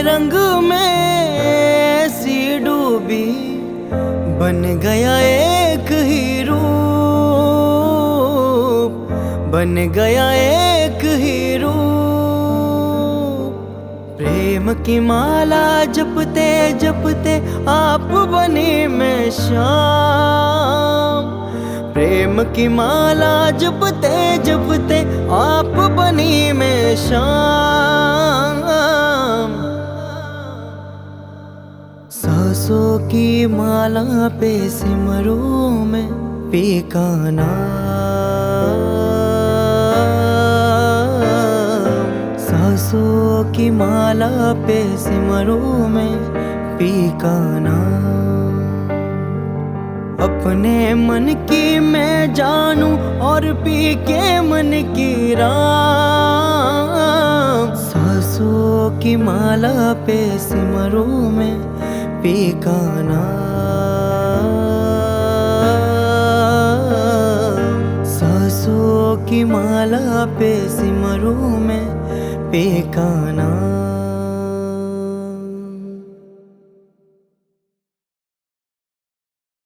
रंग में सी डूबी, बन गया एक ही रूप, बन गया एक ही रूप। प्रेम की माला जपते जपते आप बनी मैं शाम, प्रेम की माला जपते जपते आप बनी मैं शाम। सांसों की माला पे सिमरूं मैं पी का नाम, सांसों की माला पे सिमरूं मैं पी का नाम। अपने मन की मैं जानूं और पी के मन की राम, सांसों की माला पे सिमरूं मैं पी का नाम, सांसों की माला पे सिमरूं मैं पी का नाम।